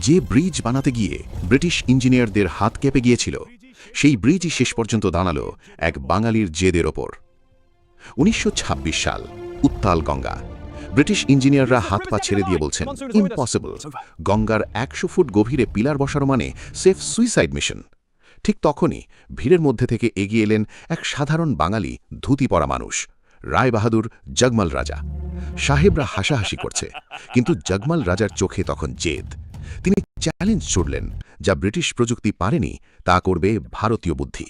যে ব্রিজ বানাতে গিয়ে ব্রিটিশ ইঞ্জিনিয়ারদের হাত কেঁপে গিয়েছিল, সেই ব্রিজই শেষ পর্যন্ত দাঁড়ালো এক বাঙালির জেদের ওপর। ১৯২৬ সাল, উত্তাল গঙ্গা। ব্রিটিশ ইঞ্জিনিয়াররা হাত পা ছেড়ে দিয়ে বলছেন, ইম্পসিবল। গঙ্গার ১০০ ফুট গভীরে পিলার বসানো মানে সেফ সুইসাইড মিশন। ঠিক তখনই ভিড়ের মধ্যে থেকে এগিয়ে এলেন এক সাধারণ বাঙালি ধুতি পরা মানুষ, রায়বাহাদুর জগমাল রাজা। সাহেবরা হাসাহাসি করছে, কিন্তু জগমাল রাজার চোখে তখন জেদ। তিনি চ্যালেঞ্জ ছুড়লেন, যা ব্রিটিশ প্রযুক্তি পারেনি তা করবে ভারতীয় বুদ্ধি।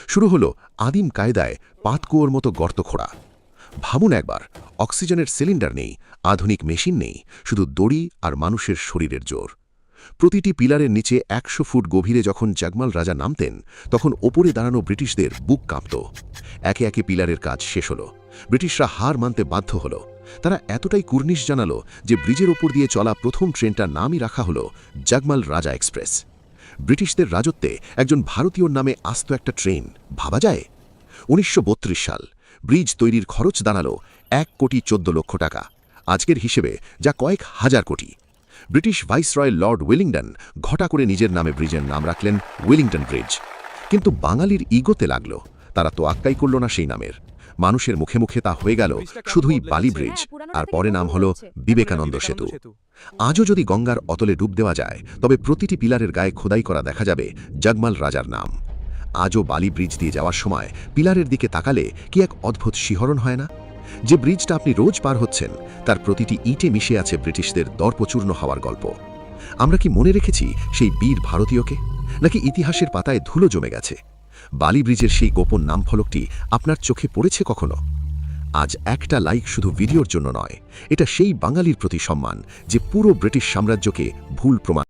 শুরু হলো আদিম কায়দায় পাতকুয়োর মতো গর্ত খোঁড়া। ভাবুন একবার, অক্সিজেনের সিলিন্ডার নেই, আধুনিক মেশিন নেই, শুধু দড়ি আর মানুষের শরীরের জোর। প্রতিটি পিলারের নিচে ১০০ ফুট গভীরে যখন জগমাল রাজা নামতেন, তখন ওপরে দাঁড়ানো ব্রিটিশদের বুক কাঁপত। একে একে পিলারের কাজ শেষ হলো। ব্রিটিশরা হার মানতে বাধ্য হলো। তারা এতটাই কুর্নিশ জানালো যে ব্রিজের ওপর দিয়ে চলা প্রথম ট্রেনটার নামই রাখা হলো জগমাল রাজা এক্সপ্রেস। ব্রিটিশদের রাজত্বে একজন ভারতীয়র নামে আস্ত একটা ট্রেন, ভাবা যায়? ১৯৩২ সাল, ব্রিজ তৈরির খরচ দাঁড়ালো ১,১৪,০০,০০০ টাকা, আজকের হিসেবে যা কয়েক হাজার কোটি। ব্রিটিশ ভাইসরয় লর্ড ওয়েলিংটন ঘটা করে নিজের নামে ব্রিজের নাম রাখলেন ওয়েলিংটন ব্রিজ। কিন্তু বাঙালির ইগোতে লাগলো, তারা তো আক্কাই করল না সেই নামের। মানুষের মুখে মুখে তা হয়ে গেল শুধুই বালি ব্রিজ, আর পরে নাম হলো বিবেকানন্দ সেতু। আজও যদি গঙ্গার অতলে ডুব দেওয়া যায়, তবে প্রতিটি পিলারের গায়ে খোদাই করা দেখা যাবে জগমাল রাজার নাম। আজও বালি ব্রিজ দিয়ে যাওয়ার সময় পিলারের দিকে তাকালে কি এক অদ্ভুত শিহরণ হয় না? যে ব্রিজটা আপনি রোজ পার হচ্ছেন, তার প্রতিটি ইটে মিশে আছে ব্রিটিশদের দর্পচূর্ণ হওয়ার গল্প। আমরা কি মনে রেখেছি সেই বীর ভারতীয়কে, নাকি ইতিহাসের পাতায় ধুলো জমে গেছে? বালি ব্রিজের সেই গোপন নাম ফলকটি আপনার চোখে পড়েছে কখনো? আজ একটা লাইক শুধু ভিডিওর জন্য নয়, এটা সেই বাঙালির প্রতি সম্মান যে পুরো ব্রিটিশ সাম্রাজ্যকে ভুল প্রমাণ